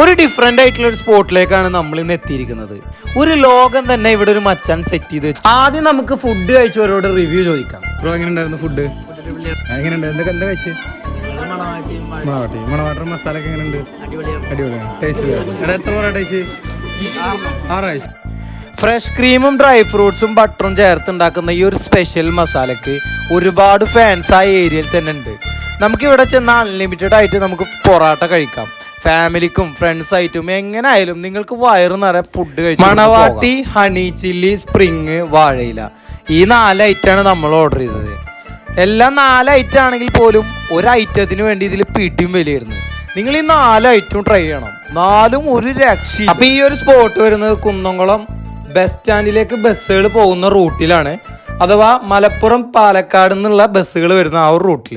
ഒരു ഡിഫറെന്റ് ആയിട്ടുള്ള ഒരു സ്പോട്ടിലേക്കാണ് നമ്മൾ ഇന്ന് എത്തിയിരിക്കുന്നത്. ഒരു ലോകം തന്നെ ഇവിടെ ഒരു മച്ചാൻ സെറ്റ് ചെയ്ത് വെച്ചു. ആദ്യം നമുക്ക് ഫുഡ് കഴിച്ചവരോട് റിവ്യൂ ചോദിക്കാം. ഫുഡ് എങ്ങനെയുണ്ട്? എന്താ കഴിച്ചത്? മണവാട്ടർ മസാല ഒക്കെ എങ്ങനെയുണ്ട്? അടിപൊളിയാണ്. ടേസ്റ്റ് എത്ര ടേസ്റ്റ്? 6 ഫ്രഷ് ക്രീമും ഡ്രൈ ഫ്രൂട്ട്സും ബട്ടറും ചേർത്ത് ഉണ്ടാക്കുന്ന ഈ ഒരു സ്പെഷ്യൽ മസാലക്ക് ഒരുപാട് ഫാൻസ് ആ ഏരിയയിൽ തന്നെ ഉണ്ട്. നമുക്കിവിടെ ചെന്നാൽ അൺലിമിറ്റഡ് ആയിട്ട് നമുക്ക് പൊറാട്ട കഴിക്കാം. ഫാമിലിക്കും ഫ്രണ്ട്സ് ആയിട്ടും എങ്ങനെ ആയാലും നിങ്ങൾക്ക് വയറ് നിറയെ ഫുഡ് കഴിച്ചു. മണവാട്ടി, ഹണി ചില്ലി, സ്പ്രിങ്, വാഴയില, ഈ 4 ഐറ്റമാണ് നമ്മൾ ഓർഡർ ചെയ്തത്. എല്ലാം 4 ഐറ്റം ആണെങ്കിൽ പോലും ഒരു ഐറ്റത്തിന് വേണ്ടി ഇതിൽ പിടിയും വിലയായിരുന്നു. നിങ്ങൾ ഈ 4 ഐറ്റവും ട്രൈ ചെയ്യണം. 4ഉം ഒരു രക്ഷ. അപ്പൊ ഈ ഒരു സ്പോട്ട് വരുന്നത് കുന്നംകുളം ബസ് സ്റ്റാൻഡിലേക്ക് ബസ്സുകൾ പോകുന്ന റൂട്ടിലാണ്, അഥവാ മലപ്പുറം പാലക്കാട് നിന്നുള്ള ബസ്സുകൾ വരുന്ന ആ ഒരു റൂട്ടിൽ.